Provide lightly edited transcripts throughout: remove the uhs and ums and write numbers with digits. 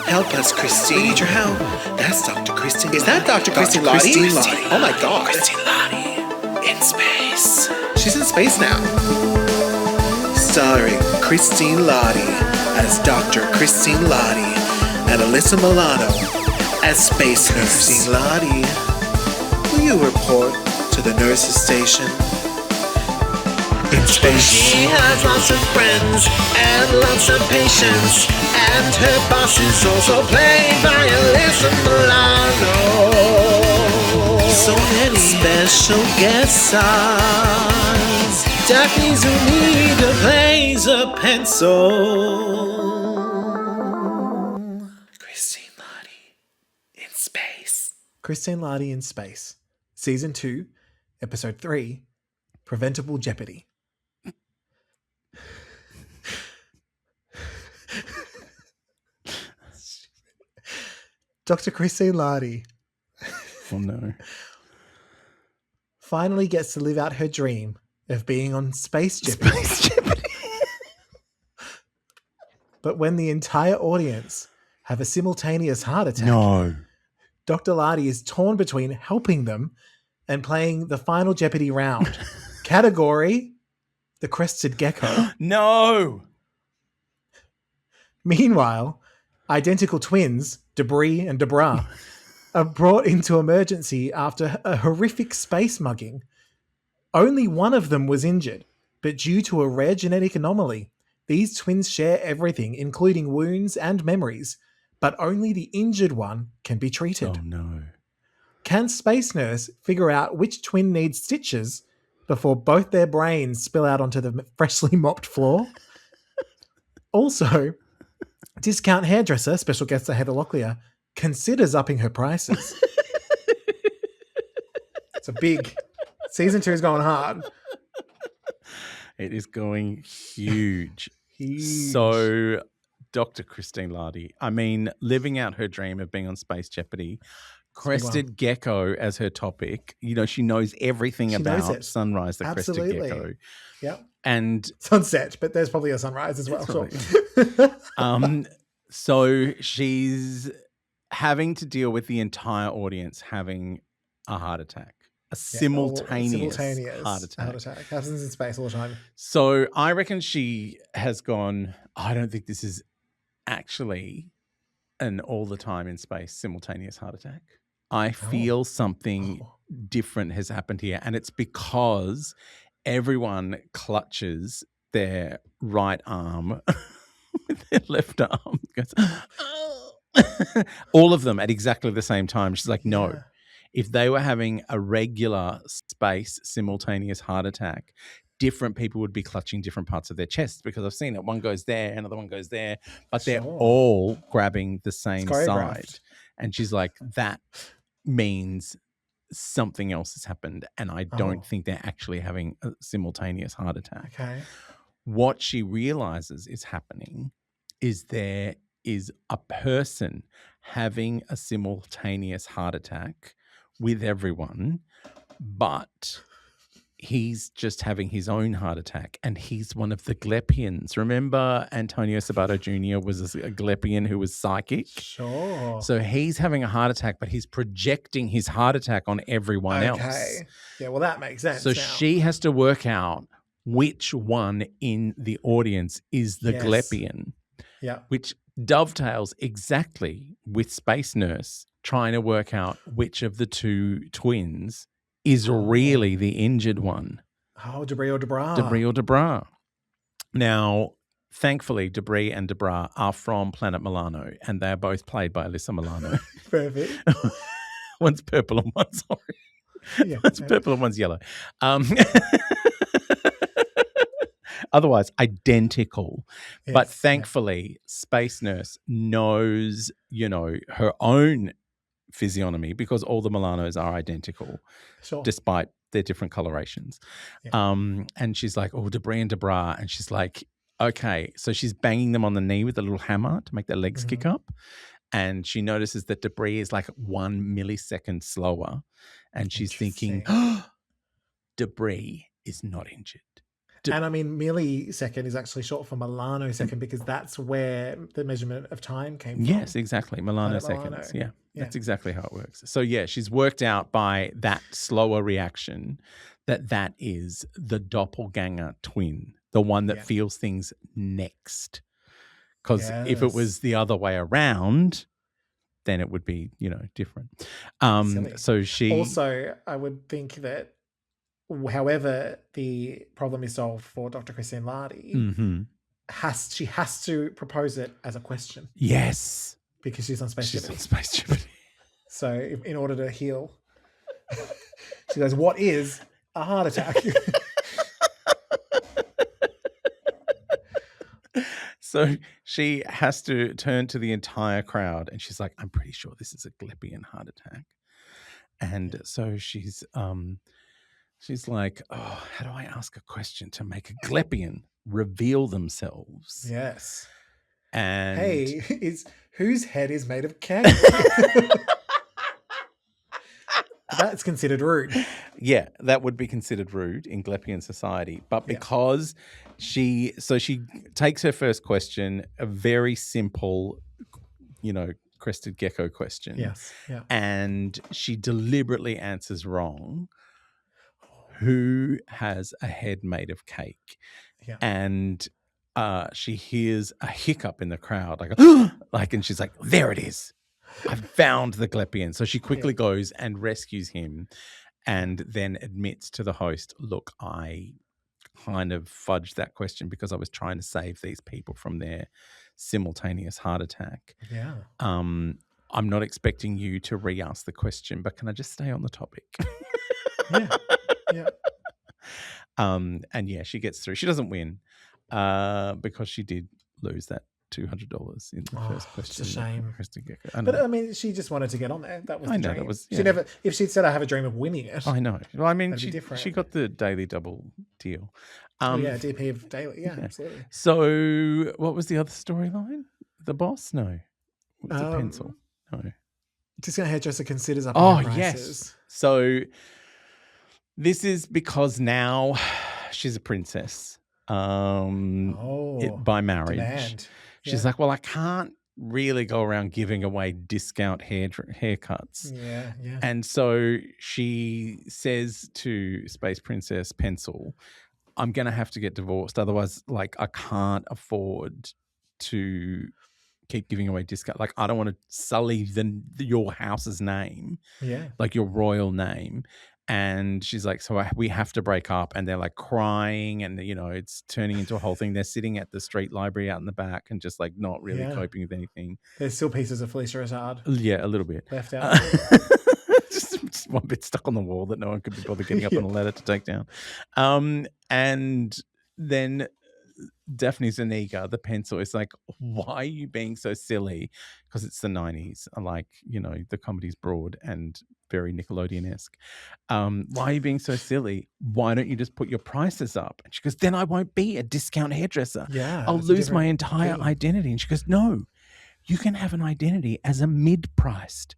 Help us, Christine. We need your help. That's Dr. Christine. Is that Dr. Christine Lahti? Oh my God. Christine Lahti in space. She's in space now. Starring Christine Lahti as Dr. Christine Lahti and Alyssa Milano as Space Nurse. Christine Lahti, will you report to the nurse's station? In space. She has lots of friends and lots of patients, and her boss is also played by Alyssa Milano. So many special guest stars. Daphne Zuniga plays a pencil. Christine Lahti in space. Christine Lahti in Space, Season 2, Episode 3, Preventable Jeopardy. Dr. Christine Lahti Oh no. finally gets to live out her dream of being on Space Jeopardy. But when the entire audience have a simultaneous heart attack, No. Dr. Lahti is torn between helping them and playing the final Jeopardy round. Category, the crested gecko. No. Meanwhile, identical twins, Debris and Debra, are brought into emergency after a horrific space mugging. Only one of them was injured, but due to a rare genetic anomaly, these twins share everything, including wounds and memories, but only the injured one can be treated. Oh no. Can Space Nurse figure out which twin needs stitches before both their brains spill out onto the freshly mopped floor? Also, discount hairdresser, special guest Heather Locklear, considers upping her prices. It's a big... Season 2 is going hard. It is going huge. Huge. So, Dr. Christine Lahti, I mean, living out her dream of being on Space Jeopardy, crested gecko as her topic. You know, she knows everything about Sunrise, the Absolutely. crested gecko. Yep. And Sunset, but there's probably a sunrise as well. Sure. So she's having to deal with the entire audience having a heart attack. A simultaneous heart attack. Happens in space all the time. So I reckon she has gone, I don't think this is actually an all the time in space simultaneous heart attack. I feel something different has happened here. And it's because everyone clutches their right arm with their left arm. Goes, all of them at exactly the same time. She's like, no. Yeah. If they were having a regular space simultaneous heart attack, different people would be clutching different parts of their chest, because I've seen it. One goes there, another one goes there, but they're all grabbing the same side. And she's like, that means something else has happened, and I don't think they're actually having a simultaneous heart attack. Okay. What she realizes is happening is there is a person having a simultaneous heart attack with everyone, but he's just having his own heart attack, and he's one of the Glepians. Remember Antonio Sabato Jr. was a Glepian who was psychic? Sure. So he's having a heart attack, but he's projecting his heart attack on everyone else. Okay. Yeah, well, that makes sense. So she has to work out which one in the audience is the Glepian. Yeah. Which dovetails exactly with Space Nurse trying to work out which of the two twins is really the injured one. Oh, Debris or Debra. Debris or Debra. Now, thankfully, Debris and Debra are from Planet Milano, and they're both played by Alyssa Milano. Perfect. One's purple and one's orange. Yeah, one's purple and one's yellow. Otherwise, identical. Yes, but thankfully, Space Nurse knows, you know, her own physiognomy, because all the Milanos are identical, despite their different colorations. Yeah. And she's like, oh, Debris and Debra. And she's like, okay. So she's banging them on the knee with a little hammer to make their legs kick up. And she notices that Debris is like 1 millisecond slower. And she's thinking, oh, Debris is not injured. And I mean, millisecond is actually short for Milano-second because that's where the measurement of time came from. Yes, exactly. Milano seconds. Yeah, that's exactly how it works. So, yeah, she's worked out by that slower reaction that is the doppelganger twin, the one that feels things next. Because if it was the other way around, then it would be, different. So she... Also, I would think that however the problem is solved for Dr. Christine Lahti, she has to propose it as a question. Yes. Because she's on Space Jeopardy. So in order to heal, she goes, what is a heart attack? So she has to turn to the entire crowd and she's like, I'm pretty sure this is a Glepian heart attack. And so she's like, oh, how do I ask a question to make a Glepian reveal themselves? Yes. And hey, whose head is made of cake? That's considered rude. Yeah, that would be considered rude in Glepian society. But because she takes her first question, a very simple, crested gecko question. Yes. Yeah. And she deliberately answers wrong. Who has a head made of cake? Yeah. And she hears a hiccup in the crowd, and she's like, there it is. I've found the Glepian. So she quickly goes and rescues him and then admits to the host, look, I kind of fudged that question because I was trying to save these people from their simultaneous heart attack. Yeah. I'm not expecting you to re-ask the question, but can I just stay on the topic? Yeah. And she gets through. She doesn't win because she did lose that $200 in the first question. It's a shame. But I mean, she just wanted to get on there. That was the dream. That was, she never. If she'd said, "I have a dream of winning it," I know. Well, I mean, she got the daily double deal. DP of daily. Yeah, absolutely. So, what was the other storyline? The boss? No, it was a pencil. No, discount hairdresser considers up. Yes. So, this is because now she's a princess. By marriage. Demand. She's like, well, I can't really go around giving away discount haircuts. Yeah. And so she says to Space Princess Pencil, I'm going to have to get divorced. Otherwise, I can't afford to keep giving away discount. I don't want to sully your house's name. Yeah. Your royal name. And she's like, so we have to break up. And they're crying and, it's turning into a whole thing. They're sitting at the street library out in the back and just not really coping with anything. There's still pieces of Felicia Rashad. Yeah, a little bit. Left out. Just one bit stuck on the wall that no one could be bothered getting up on a ladder to take down. And then Daphne Zuniga, the pencil, is like, why are you being so silly? Because it's the 90s. The comedy's broad and very Nickelodeon-esque. Why are you being so silly? Why don't you just put your prices up? And she goes, then I won't be a discount hairdresser. Yeah. I'll lose my entire identity. And she goes, no, you can have an identity as a mid-priced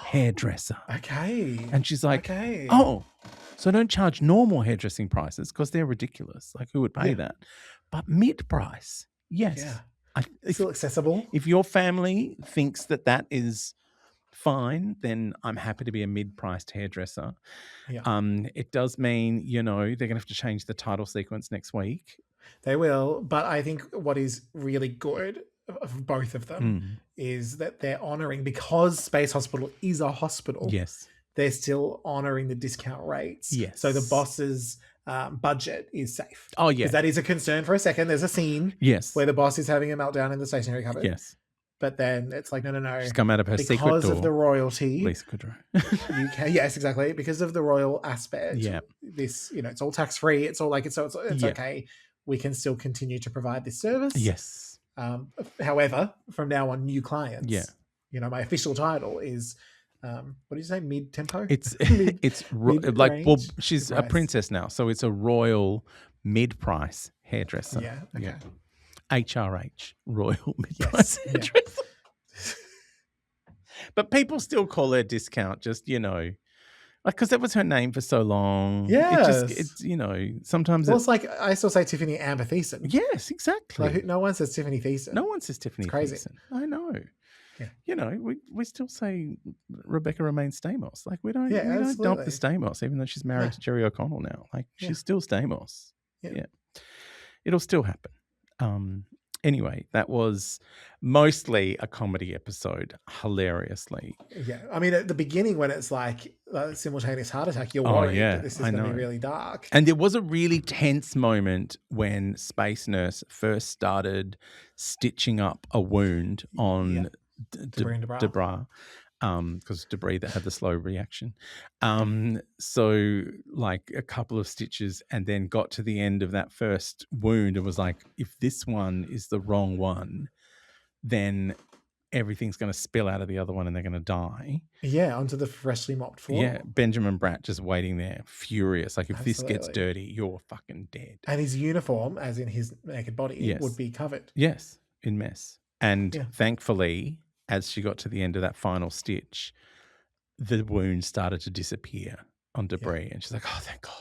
hairdresser. Okay. And she's like, oh, so don't charge normal hairdressing prices because they're ridiculous. Who would pay that? But mid-price, yes. Yeah. Still accessible. If your family thinks that is fine, then I'm happy to be a mid-priced hairdresser. Yeah. It does mean, they're going to have to change the title sequence next week. They will. But I think what is really good of both of them is that they're honouring, because Space Hospital is a hospital. Yes. They're still honouring the discount rates. Yes. So the boss's budget is safe. Oh, yeah. Because that is a concern for a second. There's a scene where the boss is having a meltdown in the stationery cupboard. Yes. But then it's like, no. She's come out of her secret door. Because of the royalty. Lisa Kudrow. Yes, exactly. Because of the royal aspect. Yeah. This, it's all tax-free. It's all it's okay. We can still continue to provide this service. Yes. However, from now on, new clients. Yeah. My official title is, what did you say? Mid-tempo? It's she's a princess now. So it's a royal mid-price hairdresser. Yeah. Okay. Yeah. HRH, Royal Mid-Price Hairdresser. But people still call her discount, just, Like, because that was her name for so long. Yes. It's sometimes Well, it's like I still say Tiffany Amber Thiessen. yes, exactly. Like, no one says Tiffany Thiessen. No one says Tiffany It's crazy. Thiessen. I know. Yeah. We still say Rebecca remains Stamos. Like, we don't dump absolutely. the Stamos, even though she's married to Jerry O'Connell now. Like, she's still Stamos. Yeah. It'll still happen. Anyway, that was mostly a comedy episode, hilariously. Yeah. I mean, at the beginning when it's like a simultaneous heart attack, you're worried that this is going to be really dark. And there was a really tense moment when Space Nurse first started stitching up a wound on Debris and Debra. Because Debris that had the slow reaction. So like a couple of stitches and then got to the end of that first wound and was like, if this one is the wrong one, then everything's going to spill out of the other one and they're going to die. Yeah, onto the freshly mopped floor. Yeah, Benjamin Bratt just waiting there, furious. Like, if this gets dirty, you're fucking dead. And his uniform, as in his naked body, would be covered. Yes, in mess. And thankfully, as she got to the end of that final stitch, the wound started to disappear on Debris. And she's like, oh, thank God.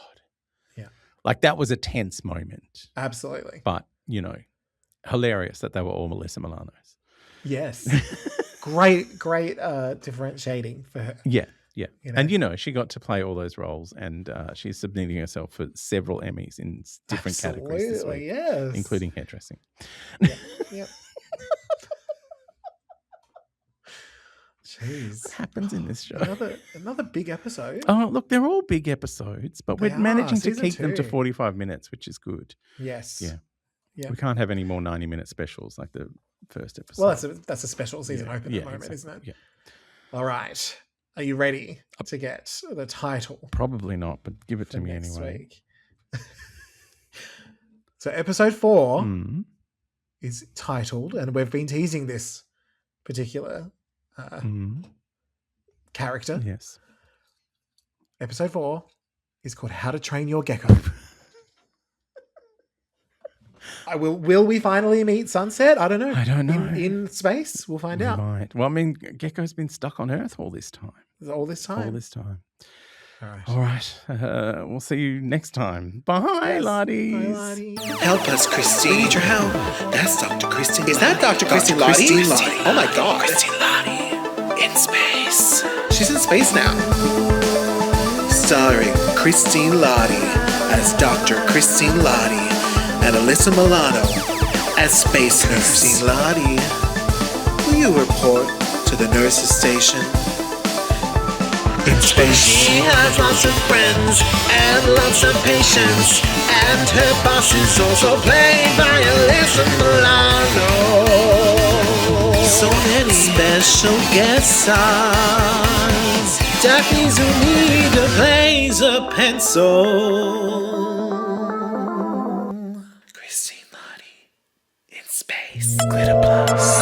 Yeah. Like, that was a tense moment. Absolutely. But, hilarious that they were all Melissa Milano's. Yes. great differentiating for her. Yeah. And, she got to play all those roles and she's submitting herself for several Emmys in different categories this week, yes. including hairdressing. Yeah. Jeez. What happens in this show? Another big episode. Oh, look, they're all big episodes, but we're managing to keep them to 45 minutes, which is good. Yes. Yeah. We can't have any more 90-minute specials like the first episode. Well, that's a special season open at the moment, isn't it? Yeah. All right. Are you ready to get the title? Probably not, but give it to me anyway. Week? So episode 4 is titled, and we've been teasing this particular character. Yes. Episode 4 is called How to Train Your Gecko. Will we finally meet Sunset? I don't know. I don't know. In space? We'll find out. Might. Well, I mean, Gecko's been stuck on Earth all this time. All this time? All right. We'll see you next time. Bye, laddies. Help us, Christine. We need your help. That's Dr. Christine. Is that Dr. Christine Lahti? Oh my God. Christine Lahti. In space. She's in space now. Starring Christine Lahti as Dr. Christine Lahti and Alyssa Milano as Space Nurse. Christine Lahti, will you report to the nurse's station? In space. She has lots of friends and lots of patients, and her boss is also played by Alyssa Milano. So many special guest stars. Daphne Zuniga plays a pencil. Christine Lahti in space. Glitter Plus.